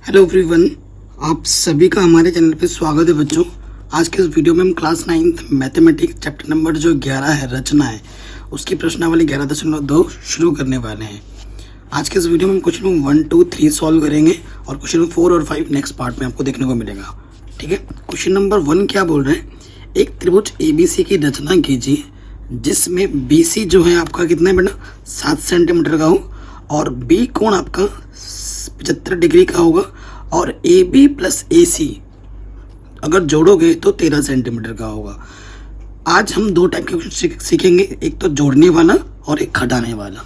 Hello everyone, आप सभी का हमारे चैनल पे स्वागत है बच्चों। आज के इस वीडियो में हम क्लास 9 मैथमेटिक्स चैप्टर नंबर जो 11 है रचना है, उसकी प्रश्नावली 11.2 शुरू करने वाले हैं। आज के इस वीडियो में हम क्वेश्चन 1, 2, 3 सॉल्व करेंगे और क्वेश्चन 4 और 5 नेक्स्ट पार्ट में आपको देखने को मिलेगा। ठीक है, क्वेश्चन नंबर 1 क्या बोल रहे हैं, एक त्रिभुज ABC की रचना कीजिए जिसमें BC जो है आपका कितना है बेटा 7 सेंटीमीटर का हो और B कोण आपका 75 डिग्री का होगा और AB प्लस AC अगर जोड़ोगे तो 13 सेंटीमीटर का होगा। आज हम दो टाइप के क्वेश्चन सीखेंगे, एक तो जोड़ने वाला और एक घटाने वाला।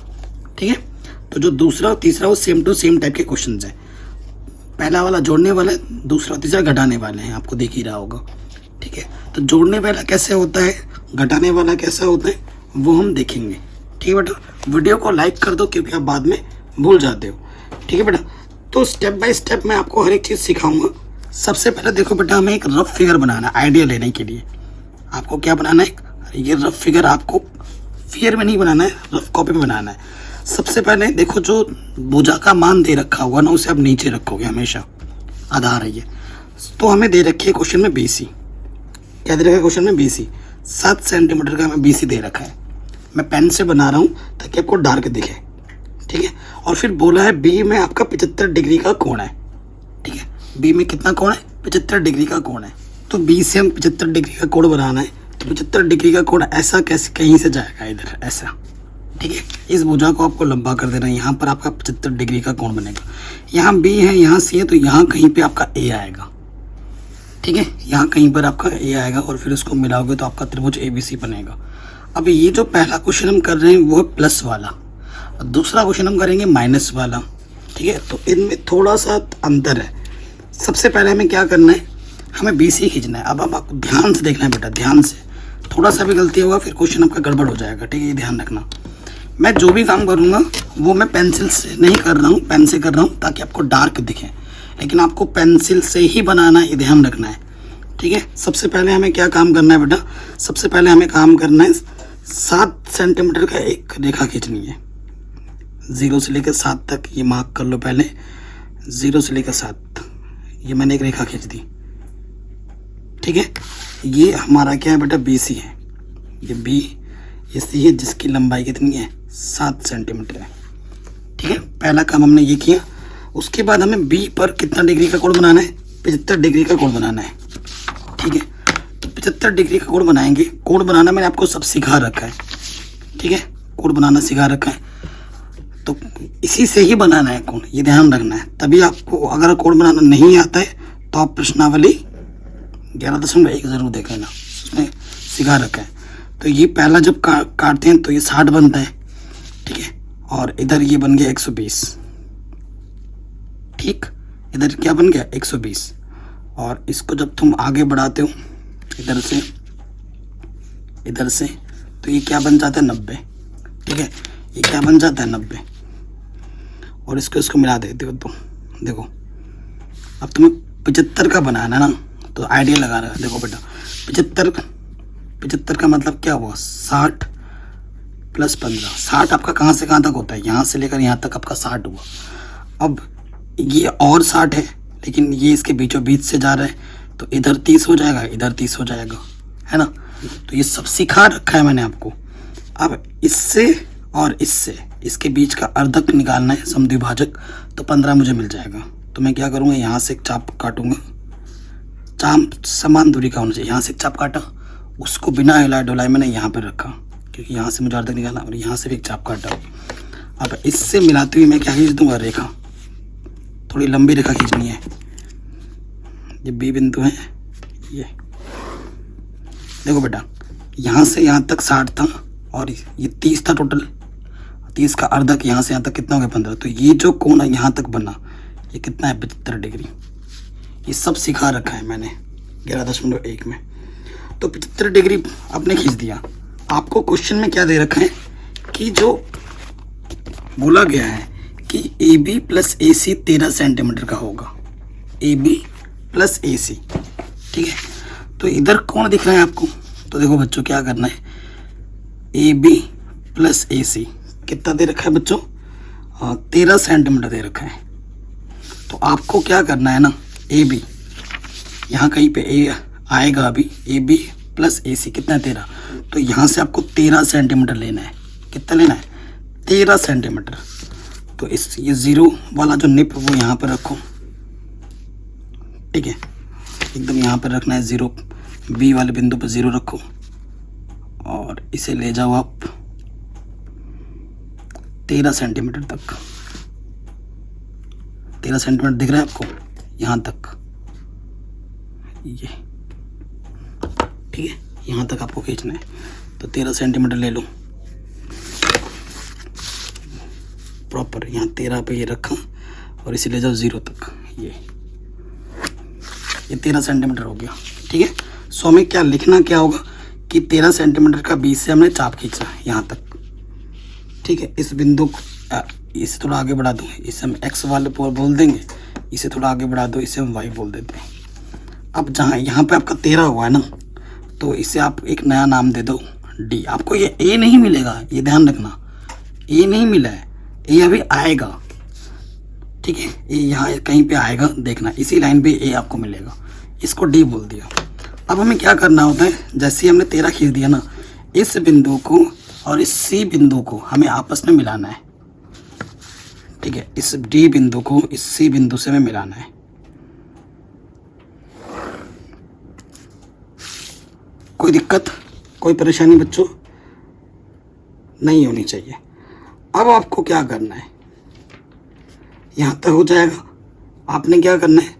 ठीक है, तो जो दूसरा और तीसरा वो सेम टू सेम टाइप के क्वेश्चन है। पहला वाला जोड़ने वाला है, दूसरा और तीसरा घटाने वाले हैं, आपको दिख ही रहा होगा। ठीक है, तो जोड़ने वाला कैसे होता है, घटाने वाला कैसा होता है, वो हम देखेंगे। ठीक है बेटा, वीडियो को लाइक कर दो क्योंकि आप बाद में भूल जाते हो। ठीक है बेटा, तो स्टेप बाय स्टेप मैं आपको हर एक चीज़ सिखाऊंगा। सबसे पहले देखो बेटा, हमें एक रफ फिगर बनाना है आइडिया लेने के लिए। आपको क्या बनाना है, ये रफ फिगर आपको फिगर में नहीं बनाना है, रफ कॉपी में बनाना है। सबसे पहले देखो, जो भुजा का मान दे रखा होगा ना, उसे आप नीचे रखोगे हमेशा, आधार है ये। तो हमें दे रखी है क्वेश्चन में BC, क्या दे रखा है क्वेश्चन में BC 7 सेंटीमीटर का हमें BC दे रखा है। मैं पेन से बना रहा हूँ ताकि आपको डार्क दिखे। ठीक है, और फिर बोला है B में आपका 75 डिग्री का कोण है। ठीक है, B में कितना कोण है, 75 डिग्री का कोण है। तो B से हम 75 डिग्री का कोण बनाना है, तो 75 डिग्री का कोण ऐसा कैसे कहीं से जाएगा, इधर ऐसा। ठीक है, इस भुजा को आपको लंबा कर देना है, यहाँ पर आपका 75 डिग्री का कोण बनेगा। यहाँ B है, यहाँ C है, तो यहाँ कहीं पे आपका A आएगा। ठीक है, यहाँ कहीं पर आपका A आएगा और फिर उसको मिलाओगे तो आपका त्रिभुज ABC बनेगा। अब ये जो पहला क्वेश्चन हम कर रहे हैं वो है प्लस वाला, और दूसरा क्वेश्चन हम करेंगे माइनस वाला। ठीक है, तो इनमें थोड़ा सा अंतर है। सबसे पहले हमें क्या करना है, हमें BC खींचना है। अब आपको ध्यान से देखना है बेटा, ध्यान से, थोड़ा सा भी गलती होगा फिर क्वेश्चन आपका गड़बड़ हो जाएगा। ठीक है, ये ध्यान रखना। मैं जो भी काम करूँगा वो मैं पेंसिल से नहीं कर रहा हूँ, पेन से कर रहा हूँ ताकि आपको डार्क दिखे, लेकिन आपको पेंसिल से ही बनाना है, ये ध्यान रखना है। ठीक है, सबसे पहले हमें क्या काम करना है बेटा, सबसे पहले हमें काम करना है 7 सेंटीमीटर का एक रेखा खींचनी है। 0 से लेकर 7 तक ये मार्क कर लो पहले, 0 से लेकर 7 ये मैंने एक रेखा खींच दी। ठीक है, ये हमारा क्या है बेटा BC है, ये B, ये C है जिसकी लंबाई कितनी है 7 सेंटीमीटर है। ठीक है, पहला काम हमने ये किया। उसके बाद हमें B पर कितना डिग्री का कोण बनाना है, 75 डिग्री का कोण बनाना है। ठीक है, तो 75 डिग्री का कोण बनाएंगे। कोण बनाना मैंने आपको सब सिखा रखा है। ठीक है, कोण बनाना सिखा रखा है, तो इसी से ही बनाना है कोण, ये ध्यान रखना है। तभी आपको, अगर कोण बनाना नहीं आता है तो आप प्रश्नावली 11.1 जरूर देख लेना, उसमें सिखा रखा है। तो ये पहला जब काटते हैं तो ये 60 बनता है। ठीक है, और इधर ये बन गया 120। ठीक, इधर क्या बन गया 120। और इसको जब तुम आगे बढ़ाते हो इधर से, तो ये क्या बन जाता है 90। ठीक है, ये क्या बन जाता है 90, और इसको मिला देते हो तो देखो, अब तुम्हें 75 का बनाना ना, तो आइडिया लगा रहा है। देखो बेटा, 75 का मतलब क्या हुआ, 60 प्लस 15। 60 आपका कहाँ से कहाँ तक होता है, यहाँ से लेकर यहाँ तक आपका 60 हुआ। अब ये और 60 है, लेकिन ये इसके बीचों बीच से जा रहा है, तो इधर 30 हो जाएगा, इधर 30 हो जाएगा, है ना। तो ये सब सिखा रखा है मैंने आपको। अब इससे और इससे, इसके बीच का अर्धक निकालना है, समद्विभाजक, तो 15 मुझे मिल जाएगा। तो मैं क्या करूँगा, यहाँ से एक चाप काटूंगा, चाप समान दूरी का होना चाहिए। यहाँ से एक चाप काटा, उसको बिना हिलाए डुलाए मैंने यहाँ पर रखा, क्योंकि यहाँ से मुझे अर्धक निकालना, और यहाँ से भी एक चाप काटा। अब इससे मिलाते हुए मैं क्या खींच दूंगा, रेखा, थोड़ी लंबी रेखा खींचनी है। ये B बिंदु है, ये देखो बेटा, यहाँ से यहाँ तक 60 था और ये 30 था टोटल। 30 का अर्धक यहाँ से यहाँ तक कितना हो गया 15। तो ये जो कोण है यहाँ तक बना, ये कितना है 75 डिग्री। ये सब सिखा रखा है मैंने 11.1 में। तो 75 डिग्री आपने खींच दिया। आपको क्वेश्चन में क्या दे रखा है कि जो बोला गया है कि AB प्लस AC 13 सेंटीमीटर का होगा, AB प्लस AC। ठीक है, तो इधर कौन दिख रहा है आपको, तो देखो बच्चों क्या करना है, AB प्लस AC कितना दे रखा है बच्चों, 13 सेंटीमीटर दे रखा है। तो आपको क्या करना है ना, ए बी, यहाँ कहीं पे ए आएगा अभी, ए बी प्लस ए सी कितना है 13, तो यहाँ से आपको 13 सेंटीमीटर लेना है। कितना लेना है? 13 सेंटीमीटर। तो इस ये ज़ीरो वाला जो निप वो यहाँ पर रखो, ठीक है, एकदम यहाँ पर रखना है ज़ीरो, बी वाले बिंदु पर ज़ीरो रखो और इसे ले जाओ आप 13 सेंटीमीटर तक। 13 सेंटीमीटर दिख रहा है आपको यहाँ तक, ये ठीक है, यहाँ तक आपको खींचना है। तो 13 सेंटीमीटर ले लो प्रॉपर, यहाँ 13 पे ये रखा और इसे ले जाओ ज़ीरो तक, ये 13 सेंटीमीटर हो गया, ठीक है। सो हमें क्या लिखना क्या होगा कि 13 सेंटीमीटर का बीच से हमने चाप खींचा यहाँ तक, ठीक है। इस बिंदु को इसे थोड़ा आगे बढ़ा दो, इसे हम एक्स वाले बोल देंगे, इसे थोड़ा आगे बढ़ा दो, इसे हम वाई बोल देते हैं। अब जहाँ यहाँ पे आपका 13 हुआ है ना, तो इसे आप एक नया नाम दे दो डी। आपको ये ए नहीं मिलेगा, ये ध्यान रखना, ए नहीं मिला है, ए अभी आएगा, ठीक है। ये यहाँ कहीं पे आएगा, देखना इसी लाइन पे ए आपको मिलेगा, इसको डी बोल दिया। अब हमें क्या करना होता है, जैसे ही हमने 13 खींच दिया ना, इस बिंदु को और इस सी बिंदु को हमें आपस में मिलाना है, ठीक है। इस डी बिंदु को इस सी बिंदु से हमें मिलाना है। कोई दिक्कत, कोई परेशानी बच्चों नहीं होनी चाहिए। अब आपको क्या करना है, यहाँ तक हो जाएगा। आपने क्या करना है,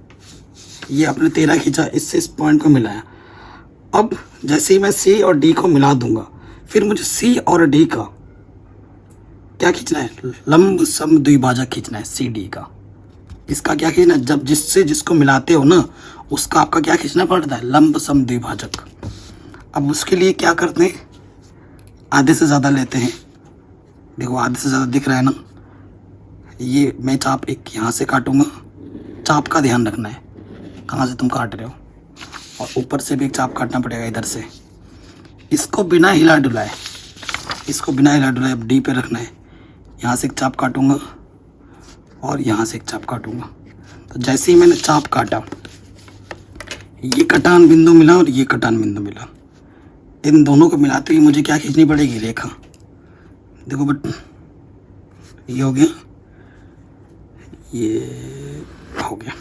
ये आपने 13 खींचा, इससे इस पॉइंट को मिलाया। अब जैसे ही मैं सी और डी को मिला दूंगा, फिर मुझे सी और डी का क्या खींचना है, लंब सम द्विभाजक खींचना है सी डी का। इसका क्या खींचना है, जब जिससे जिसको मिलाते हो ना, उसका आपका क्या खींचना पड़ता है, लंब सम द्विभाजक। अब उसके लिए क्या करते हैं, आधे से ज़्यादा लेते हैं। देखो आधे से ज़्यादा दिख रहा है ना, ये मैं चाप एक यहाँ से काटूंगा, चाप का ध्यान रखना है कहाँ से तुम काट रहे हो, और ऊपर से भी एक चाप काटना पड़ेगा इधर से। इसको बिना हिला डुलाए, इसको बिना हिला डुलाए अब डी पे रखना है। यहाँ से एक चाप काटूंगा और यहाँ से एक चाप काटूंगा। तो जैसे ही मैंने चाप काटा, ये कटान बिंदु मिला और ये कटान बिंदु मिला, इन दोनों को मिलाते हुए मुझे क्या खींचनी पड़ेगी, रेखा। देखो बट ये हो गया, ये हो गया,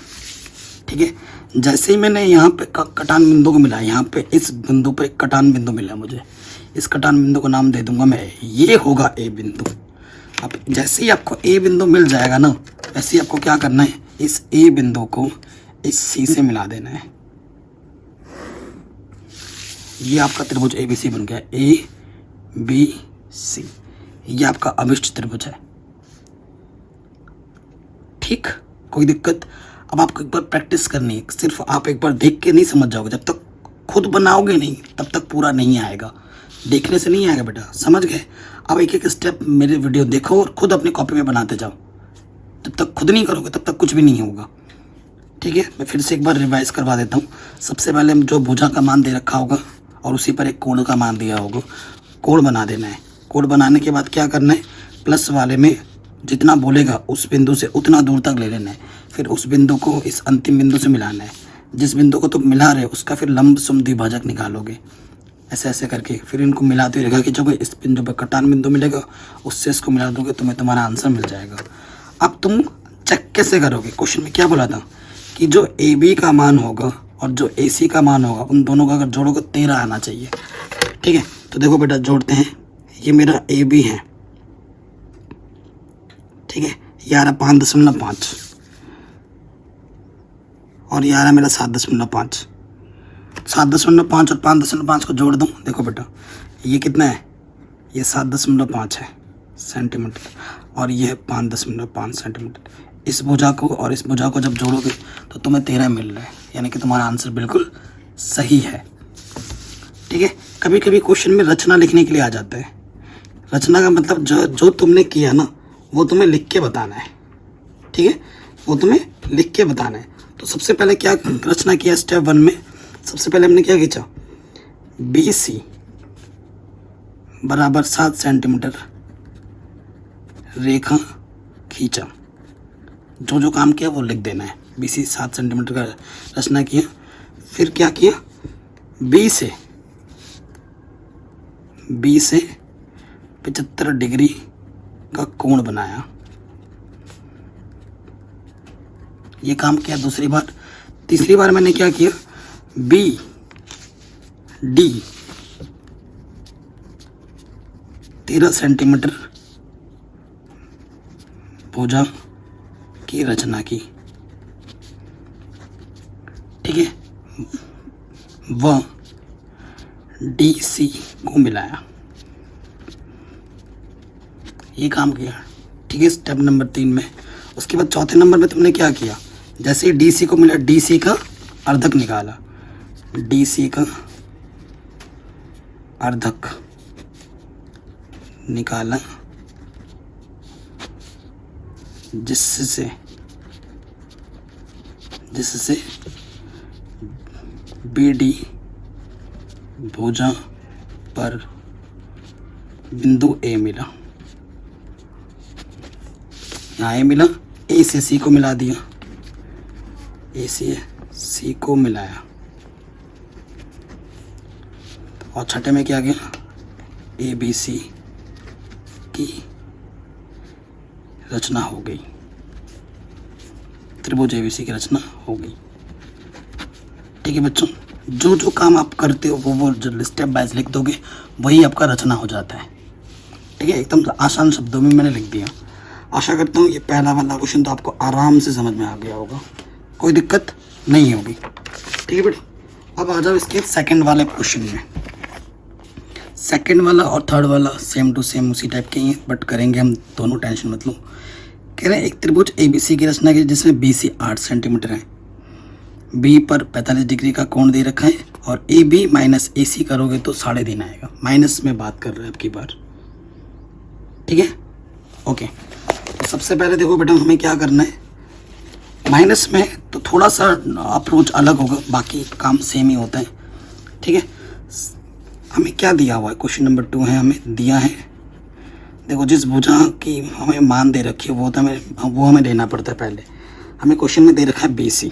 ठीक है। जैसे ही मैंने यहाँ पे कटान बिंदु को मिला, यहाँ पे इस बिंदु पर एक कटान बिंदु मिला मुझे, इस कटान बिंदु को नाम दे दूंगा मैं, ये होगा ए बिंदु। अब जैसे ही आपको ए बिंदु मिल जाएगा ना, वैसे ही आपको क्या करना है, इस ए बिंदु को इस सी से मिला देना है। ये आपका त्रिभुज ABC बन गया, ABC, ये आपका अभिष्ट त्रिभुज है, ठीक। कोई दिक्कत? अब आपको एक बार प्रैक्टिस करनी है, सिर्फ आप एक बार देख के नहीं समझ जाओगे, जब तक खुद बनाओगे नहीं तब तक पूरा नहीं आएगा। देखने से नहीं आएगा बेटा, समझ गए? अब एक एक स्टेप मेरे वीडियो देखो और खुद अपनी कॉपी में बनाते जाओ। जब तक खुद नहीं करोगे तब तक कुछ भी नहीं होगा, ठीक है। मैं फिर से एक बार रिवाइज करवा देता हूँ। सबसे पहले जो भुजा का मान दे रखा होगा और उसी पर एक कोण का मान दिया होगा, कोण बना देना है। कोण बनाने के बाद क्या करना है, प्लस वाले में जितना बोलेगा उस बिंदु से उतना दूर तक ले लेना है। फिर उस बिंदु को इस अंतिम बिंदु से मिलाना है। जिस बिंदु को तुम मिला रहे हो उसका फिर लंब सम द्विभाजक निकालोगे, ऐसे ऐसे करके। फिर इनको मिलाते हुए रेखा खींचोगे, इस बिंदु पर कटान बिंदु मिलेगा, उससे इसको मिला दोगे, तुम्हें तुम्हारा आंसर मिल जाएगा। अब तुम चेक कैसे करोगे, क्वेश्चन में क्या बोला था कि जो AB का मान होगा और जो AC का मान होगा, उन दोनों का अगर जोड़ोगे 13 आना चाहिए, ठीक है। तो देखो बेटा जोड़ते हैं, ये मेरा AB है, ठीक है, ये आ रहा 5.5 और ये आ रहा मेरा 7.5। 7.5 और 5.5 को जोड़ दूँ, देखो बेटा ये कितना है, ये 7.5 है सेंटीमीटर और ये 5.5 सेंटीमीटर। इस भुजा को और इस भुजा को जब जोड़ोगे तो तुम्हें 13 मिल रहा है, यानी कि तुम्हारा आंसर बिल्कुल सही है, ठीक है। कभी कभी क्वेश्चन में रचना लिखने के लिए आ जाता है। रचना का मतलब जो तुमने किया ना वो तुम्हें लिख के बताना है, ठीक है, वो तुम्हें लिख के बताना है। तो सबसे पहले क्या रचना किया, स्टेप 1 में सबसे पहले हमने क्या खींचा, BC बराबर 7 सेंटीमीटर रेखा खींचा, जो जो काम किया वो लिख देना है। BC 7 सेंटीमीटर का रचना किया, फिर क्या किया, B से 75 डिग्री का कोण बनाया। ये काम किया दूसरी बार। तीसरी बार मैंने क्या किया, BD 13 सेंटीमीटर भुजा की रचना की। ठीक है, वह DC को मिलाया। ये काम किया। ठीक है, स्टेप नंबर 3 में। उसके बाद चौथे नंबर में तुमने क्या किया, जैसे ही DC को मिला, DC का अर्धक निकाला, DC का अर्धक निकाला, जिससे BD भुजा पर बिंदु A मिला। यहाँ A मिला, A से C को मिला दिया, A से C को मिलाया। और छठे में क्या गया, ABC की रचना हो गई, त्रिभुज ABC की रचना हो गई। ठीक है बच्चों, जो जो काम आप करते हो वो जो स्टेप बाय लिख दोगे वही आपका रचना हो जाता है। ठीक है, एकदम आसान शब्दों में मैंने लिख दिया। आशा करता हूँ ये पहला वाला क्वेश्चन तो आपको आराम से समझ में आ गया होगा, कोई दिक्कत नहीं होगी। ठीक है बेटा, अब आ जाओ इसके सेकंड वाले क्वेश्चन में। सेकंड वाला और थर्ड वाला सेम टू सेम उसी टाइप के ही हैं, बट करेंगे हम दोनों, टेंशन मत लो। कह रहे हैं एक त्रिभुज ABC की रचना की जिसमें BC 8 सेंटीमीटर है, B पर 45 डिग्री का कोण दे रखा है, और AB माइनस AC करोगे तो 3.5 आएगा। माइनस में बात कर रहे हैं अब की बार। ठीक है, ओके। तो सबसे पहले देखो बेटा, हमें क्या करना है, माइनस में तो थोड़ा सा अप्रोच अलग होगा, बाकी काम सेम ही होता है। ठीक है, हमें क्या दिया हुआ है, क्वेश्चन नंबर 2 है, हमें दिया है, देखो जिस भुजा की हमें मान दे रखी है वो हमें लेना पड़ता है। पहले हमें क्वेश्चन में दे रखा है BC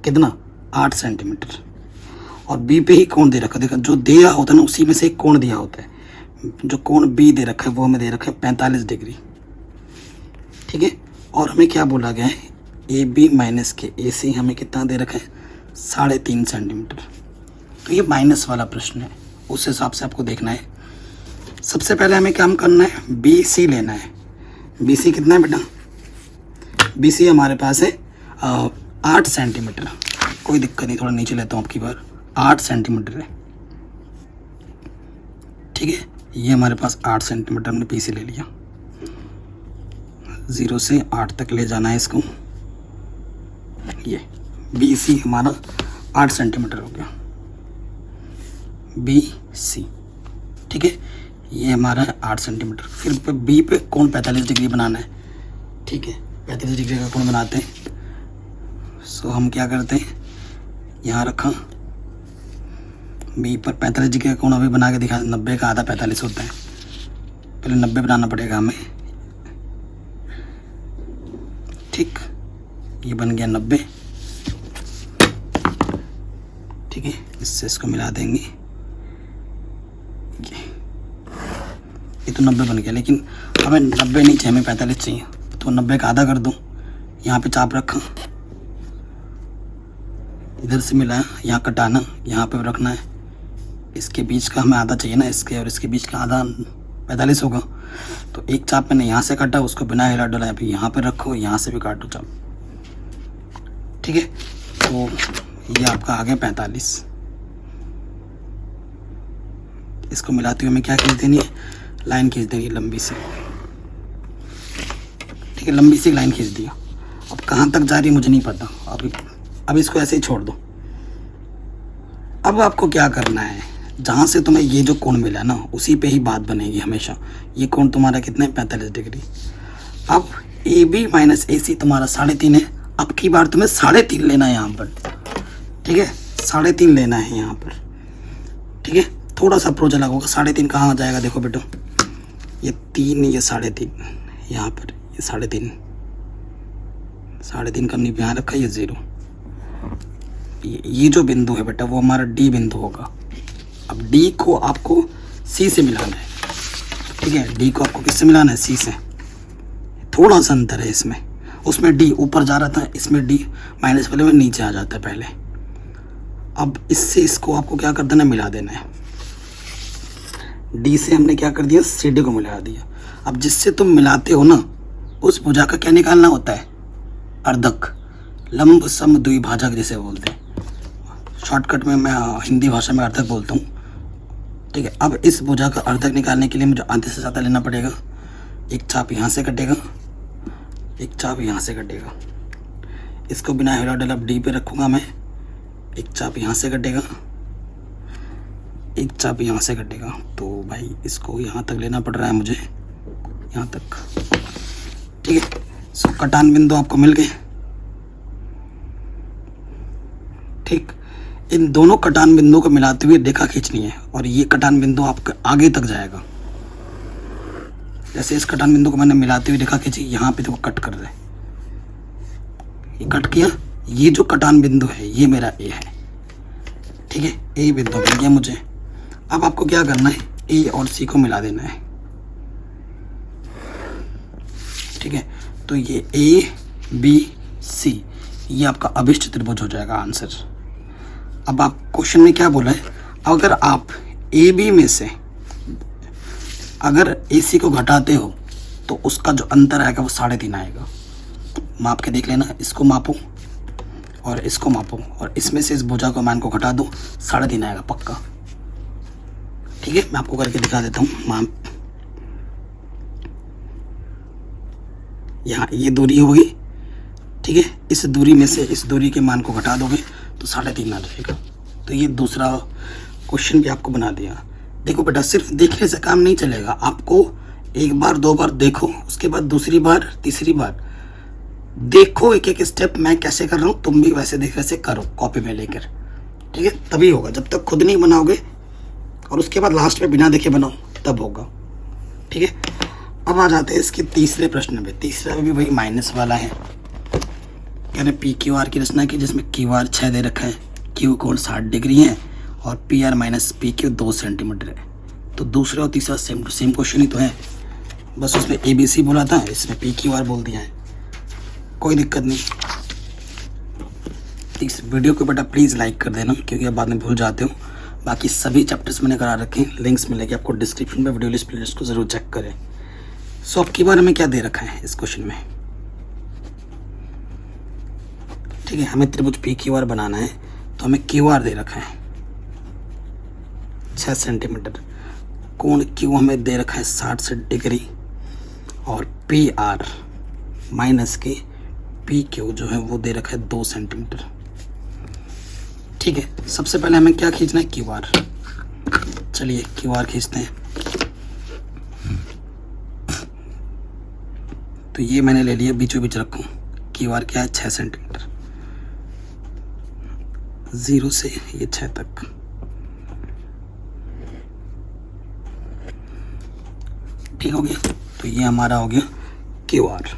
कितना, 8 सेंटीमीटर, और B पे ही कोण दे रखा है। देखो जो दिया होता है ना उसी में से एक कोण दिया होता है, जो कोण B दे रखा है वो हमें दे रखा है 45 डिग्री। ठीक है, और हमें क्या बोला गया है, AB माइनस के AC हमें कितना दे रखा है, 3.5 सेंटीमीटर। तो ये माइनस वाला प्रश्न है, उस हिसाब से आपको देखना है। सबसे पहले हमें काम करना है, BC लेना है। BC कितना है बेटा, BC हमारे पास है 8 सेंटीमीटर। कोई दिक्कत नहीं, थोड़ा नीचे लेता हूँ आपकी बार, 8 सेंटीमीटर है। ठीक है, ये हमारे पास 8 सेंटीमीटर हमने BC ले लिया। 0 से 8 तक ले जाना है इसको। ये BC हमारा 8 सेंटीमीटर हो गया, BC। ठीक है, ये हमारा 8 सेंटीमीटर। फिर B पे कोण 45 डिग्री बनाना है। ठीक है, 45 डिग्री का कोण बनाते हैं। सो हम क्या करते हैं, यहाँ रखा, B पर 45 डिग्री का कोण अभी बना के दिखा। 90 का आधा 45 होता है, पहले 90 बनाना पड़ेगा हमें। ठीक, ये बन गया 90। ठीक है, इससे इसको मिला देंगे, ये तो 90 बन गया, लेकिन हमें 90 नहीं चाहिए, हमें 45 चाहिए। तो 90 का आधा कर दूँ, यहाँ पे चाप रखा, इधर से मिलाया, यहाँ कटाना, यहाँ पे रखना है। इसके बीच का हमें आधा चाहिए ना, इसके और इसके बीच का आधा 45 होगा। तो एक चाप मैंने यहाँ से काटा, उसको बिना हिला डुलाए अभी यहाँ पे रखो, यहाँ से भी काटो चाप। ठीक है, तो ये आपका आ गया 45। इसको मिलाते हुए हमें क्या खींच देनी है, लाइन खींच देनी लंबी सी। ठीक है, लंबी सी लाइन खींच दिया। अब कहाँ तक जा रही है मुझे नहीं पता, अब इसको ऐसे ही छोड़ दो। अब आपको क्या करना है, जहाँ से तुम्हें ये जो कोण मिला ना उसी पे ही बात बनेगी हमेशा। ये कोण तुम्हारा कितना है, 45 डिग्री। अब AB माइनस AC तुम्हारा 3.5 है। अब की बार तुम्हें 3.5 लेना है यहाँ पर। ठीक है, 3.5 लेना है यहाँ पर। ठीक है, थोड़ा सा अप्रोच अलग होगा। 3.5 कहाँ आ जाएगा, देखो बेटो, ये 3, ये 3.5, यहाँ पर ये 3.5, 3.5 का यहाँ रखा, ये 0। ये जो बिंदु है बेटा वो हमारा डी बिंदु होगा। अब डी को आपको सी से मिलाना है, ठीक है। डी को आपको किससे मिलाना है? सी से। थोड़ा सा अंतर है इसमें, उसमें डी ऊपर जा रहा था, इसमें डी माइनस वाले में नीचे आ जाता है पहले। अब इससे इसको आपको क्या कर देना है? मिला देना है। डी से हमने क्या कर दिया? सी डी को मिला दिया। अब जिससे तुम मिलाते हो ना उस भुजा का क्या निकालना होता है? अर्धक, लंब सम द्विभाजक जिसे बोलते हैं, शॉर्टकट में मैं हिंदी भाषा में अर्धक बोलता हूँ, ठीक है। अब इस भुजा का अर्धक निकालने के लिए मुझे आधे से ज़्यादा लेना पड़ेगा। एक चाप यहाँ से कटेगा, एक चाप यहाँ से कटेगा। इसको बिना हिला डल अब डी पे रखूँगा मैं। एक चाप यहाँ से कटेगा, एक चाप यहाँ से कटेगा। तो भाई इसको यहाँ तक लेना पड़ रहा है मुझे, यहाँ तक, ठीक है। सो कटान बिंदु आपको मिल गए, ठीक। इन दोनों कटान बिंदुओं को मिलाते हुए रेखा खींचनी है और ये कटान बिंदु आपके आगे तक जाएगा। जैसे इस कटान बिंदु को मैंने मिलाते हुए रेखा खींची, यहाँ पे देखो कट कर रहे, ये कट किया। ये जो कटान बिंदु है ये मेरा ए है, ठीक है। ए बिंदु मिल गया मुझे। अब आपको क्या करना है? ए और सी को मिला देना है, ठीक है। तो ये ए बी सी ये आपका अभिष्ट त्रिभुज हो जाएगा आंसर। अब आप क्वेश्चन में क्या बोला है? अगर आप ए बी में से अगर ए सी को घटाते हो तो उसका जो अंतर आएगा वो 3.5 आएगा। माप के देख लेना, इसको मापो और इसको मापो और इसमें से इस भुजा को मान को घटा दो, 3.5 आएगा पक्का, ठीक है। मैं आपको करके दिखा देता हूँ माप। यहाँ ये दूरी होगी, ठीक है। इस दूरी में से इस दूरी के मान को घटा दोगे तो 3.5 आ जाएगा। तो ये दूसरा क्वेश्चन भी आपको बना दिया। देखो बेटा, सिर्फ देखने से काम नहीं चलेगा, आपको एक बार दो बार देखो, उसके बाद दूसरी बार तीसरी बार देखो, एक एक स्टेप मैं कैसे कर रहा हूँ तुम भी वैसे देख वैसे करो कॉपी में लेकर, ठीक है। तभी होगा, जब तक खुद नहीं बनाओगे और उसके बाद लास्ट में बिना देखे बनाओ तब होगा, ठीक है। अब आ जाते हैं इसके तीसरे प्रश्न पे। तीसरा भी वही माइनस वाला है। कह रहे पी क्यू आर की रचना की जिसमें क्यू आर 6 दे रखा है, क्यू कोण 60 डिग्री है और P R minus P Q 2 centimetre है। तो दूसरा और तीसरा सेम टू सेम क्वेश्चन ही तो है, बस उसमें ए बी सी बोला था, इसमें पी क्यू आर बोल दिया है, कोई दिक्कत नहीं। इस वीडियो को बेटा प्लीज़ लाइक कर देना क्योंकि आप बाद में भूल जाते हो। बाकी सभी चैप्टर्स मैंने करा रखे हैं, लिंक्स मिलेंगे आपको डिस्क्रिप्शन में, वीडियो लिस्ट प्लेलिस्ट को ज़रूर चेक करें। सो अब के बारे में क्या दे रखा है इस क्वेश्चन में, ठीक है। हमें त्रिभुज पी क्यू आर बनाना है तो हमें क्यू आर दे रखा है 6 सेंटीमीटर, कोण क्यू हमें दे रखा है 60 डिग्री और पी आर माइनस के पी क्यू जो है वो दे रखा है 2 सेंटीमीटर, ठीक है। सबसे पहले हमें क्या खींचना है? Q R. चलिए क्यू आर खींचते हैं। तो ये मैंने ले लिया, बीचों बीच रखूँ। क्यू आर क्या है? 6 सेंटीमीटर, 0 से ये 6 तक, ठीक हो गया। तो ये हमारा हो गया क्यू आर,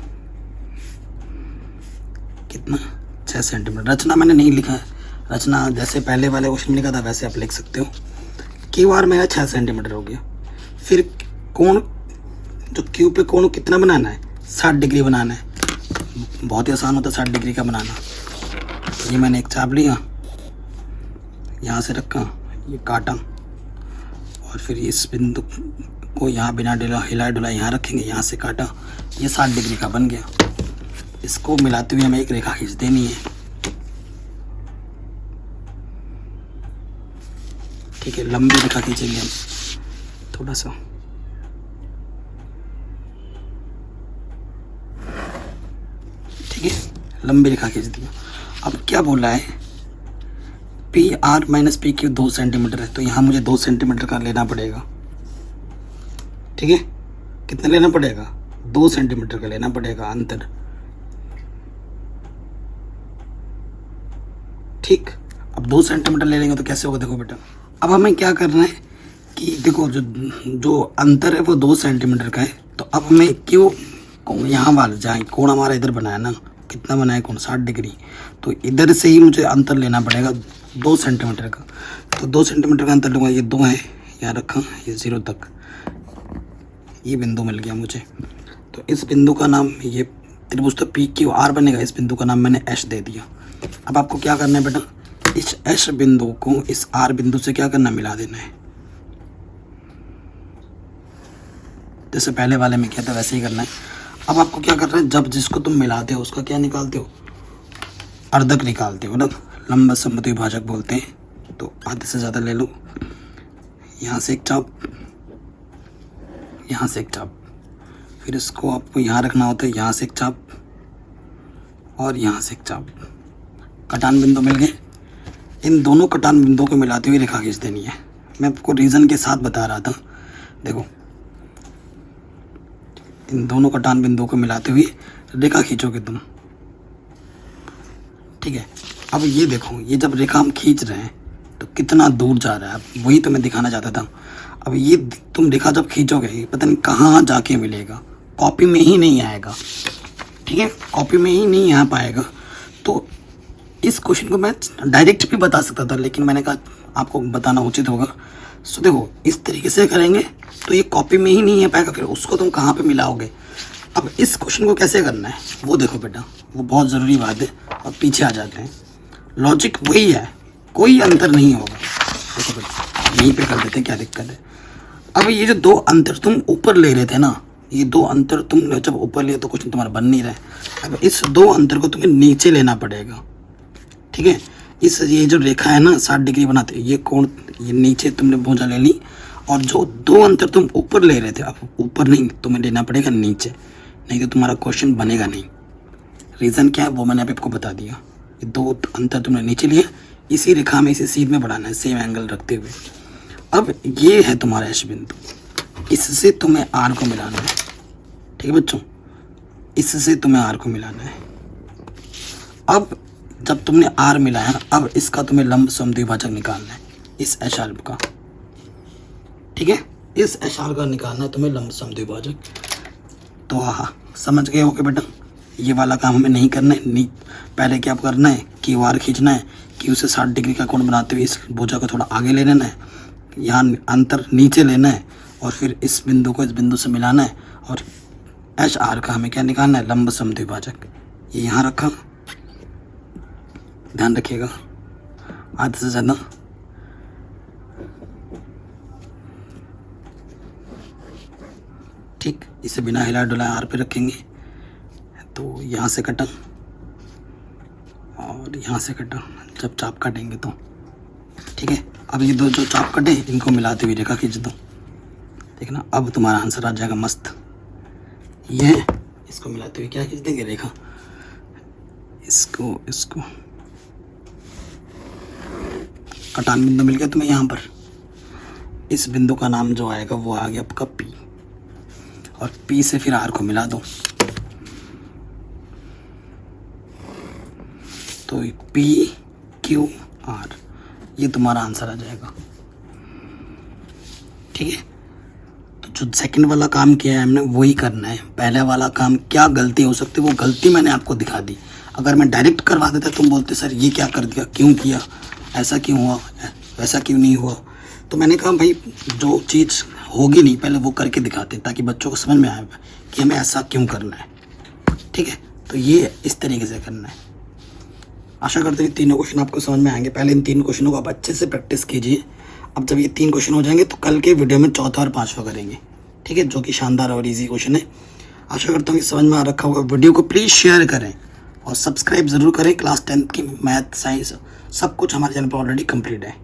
कितना? 6 सेंटीमीटर। रचना मैंने नहीं लिखा है, रचना जैसे पहले वाले क्वेश्चन में लिखा था वैसे आप लिख सकते हो। क्यू आर मेरा 6 सेंटीमीटर हो गया। फिर कोण, जो क्यू पे कोण कितना बनाना है? 60 डिग्री बनाना है। बहुत ही आसान होता है 60 डिग्री का बनाना। ये मैंने एक चाप लिया, यहाँ से रखा, ये काटा और फिर इस बिंदु को यहाँ बिना हिला डुला यहाँ रखेंगे, यहाँ से काटा, ये 60 डिग्री का बन गया। इसको मिलाते हुए हमें एक रेखा खींच देनी है, ठीक है। लंबी रेखा खींचेंगे हम थोड़ा सा, ठीक है। लंबी रेखा खींच दिया। अब क्या बोला है? P R minus P Q 2 centimetre है, तो यहाँ मुझे 2 सेंटीमीटर का लेना पड़ेगा, ठीक है। कितना लेना पड़ेगा? 2 सेंटीमीटर का लेना पड़ेगा अंतर, ठीक। अब 2 सेंटीमीटर ले लेंगे तो कैसे होगा? देखो बेटा, अब हमें क्या करना है कि देखो जो अंतर है वो 2 सेंटीमीटर का है। तो अब हमें क्यों यहाँ वाला जहाँ कोण हमारा इधर बनाया ना, कितना बनाया कौन, 60 डिग्री। तो इधर से ही मुझे अंतर लेना पड़ेगा 2 सेंटीमीटर का। तो 2 सेंटीमीटर का अंतर लूँगा, ये 2 है, यहाँ रखा, ये 0 तक, ये बिंदु मिल गया मुझे। तो इस बिंदु का नाम, ये त्रिभुज तो पी क्यू आर बनेगा, इस बिंदु का नाम मैंने एच दे दिया। अब आपको क्या करना है बेटा, इस एच बिंदु को इस आर बिंदु से क्या करना, मिला देना है। जैसे पहले वाले में किया था वैसे ही करना है। अब आपको क्या करना है, जब जिसको तुम मिलाते हो उसका क्या निकालते हो, अर्धक निकालते हो ना, लंब समद्विभाजक बोलते हैं। तो आधे से ज़्यादा ले लो, यहाँ से एक चाप, यहाँ से एक चाप, फिर इसको आपको यहाँ रखना होता है, यहाँ से एक चाप और यहाँ से एक चाप। कटान बिंदु मिल गए। इन दोनों कटान बिंदुओं को मिलाते हुए रेखा खींच देनी है। मैं आपको रीज़न के साथ बता रहा था। देखो, इन दोनों कटान बिंदुओं को मिलाते हुए रेखा खींचोगे तुम, ठीक है। अब ये देखो, ये जब रेखा हम खींच रहे हैं तो कितना दूर जा रहा है, अब वही तो मैं दिखाना चाहता था। अब ये तुम रेखा जब खींचोगे, पता नहीं कहाँ जाके मिलेगा, कॉपी में ही नहीं आएगा, ठीक है, कॉपी में ही नहीं आ पाएगा। तो इस क्वेश्चन को मैं डायरेक्ट भी बता सकता था, लेकिन मैंने कहा आपको बताना उचित होगा। सो देखो, इस तरीके से करेंगे तो ये कॉपी में ही नहीं आ पाएगा, फिर उसको तुम कहाँ पे मिलाओगे। अब इस क्वेश्चन को कैसे करना है वो देखो बेटा, वो बहुत ज़रूरी बात है। अब पीछे आ जाते हैं, लॉजिक वही है, कोई अंतर नहीं होगा। देखो बेटा, यहीं पे कर देते, क्या दिक्कत है। अब ये जो 2 अंतर तुम ऊपर ले रहे थे ना, ये 2 अंतर तुम जब ऊपर लिए तो क्वेश्चन तुम्हारा बन नहीं रहा है। अब इस 2 अंतर को तुम्हें नीचे लेना पड़ेगा, ठीक है। इस ये जो रेखा है ना 60 डिग्री बनाते, ये कोण, ये नीचे तुमने भुजा ले ली, और जो 2 अंतर तुम ऊपर ले रहे थे, अब ऊपर नहीं, तुम्हें लेना पड़ेगा नीचे, नहीं तो तुम्हारा क्वेश्चन बनेगा नहीं। रीज़न क्या है वो मैंने आपको बता दिया। ये 2 अंतर तुमने नीचे लिए, इसी रेखा में, इसी सीध में बढ़ाना है, सेम एंगल रखते हुए। अब ये है तुम्हारा एच बिंदु, इससे तुम्हें आर को मिलाना है, ठीक है बच्चों, इससे तुम्हें आर को मिलाना है। अब जब तुमने आर मिलाया, अब इसका तुम्हें लंब समद्विभाजक निकालना है, इस एच आर का, ठीक है, इस एच आर का निकालना है तुम्हें लंब समद्विभाजक। तो हाँ, समझ गए हो कि बेटा, ये वाला काम हमें नहीं करना है। पहले क्या करना है, क्यू आर खींचना है, क्यू से 60 डिग्री का कोण बनाते हुए इस भुजा को थोड़ा आगे ले लेना है, यहाँ अंतर नीचे लेना है, और फिर इस बिंदु को इस बिंदु से मिलाना है, और एच आर का हमें क्या निकालना है, लंब समद्विभाजक। ये यहाँ रखा, ध्यान रखिएगा, आधे से ज़्यादा, ठीक। इसे बिना हिला डुलाए आर पे रखेंगे। तो यहाँ से कटा और यहाँ से कटा, जब चाप काटेंगे तो, ठीक है। अब ये 2 जो चाप कटे, इनको मिलाते हुए रेखा खींच दो, देखना अब तुम्हारा आंसर आ जाएगा मस्त। ये इसको मिलाते हुए क्या खींच देंगे, रेखा, इसको इसको कटान बिंदु मिल गया तुम्हें यहाँ पर। इस बिंदु का नाम जो आएगा वो आ गया आपका पी, और पी से फिर आर को मिला दो, तो पी क्यू आर, ये तुम्हारा आंसर आ जाएगा, ठीक है। तो जो सेकंड वाला काम किया है हमने वही करना है। पहले वाला काम क्या गलती हो सकती है वो गलती मैंने आपको दिखा दी। अगर मैं डायरेक्ट करवा देता तुम बोलते सर ये क्या कर दिया, क्यों किया, ऐसा क्यों हुआ, वैसा क्यों नहीं हुआ। तो मैंने कहा भाई जो चीज़ होगी नहीं पहले वो करके दिखाते, ताकि बच्चों को समझ में आए कि हमें ऐसा क्यों करना है, ठीक है। तो ये इस तरीके से करना है। आशा करते हैं 3 क्वेश्चन आपको समझ में आएंगे। पहले इन 3 क्वेश्चनों को आप अच्छे से प्रैक्टिस कीजिए। अब जब ये 3 क्वेश्चन हो जाएंगे तो कल के वीडियो में 4था और 5वां करेंगे, ठीक है, जो कि शानदार और ईजी क्वेश्चन है। आशा करता हूँ कि समझ में आ रखा होगा। वीडियो को प्लीज़ शेयर करें और सब्सक्राइब ज़रूर करें। क्लास 10th की मैथ, साइंस सब कुछ हमारे चैनल पर ऑलरेडी कंप्लीट है।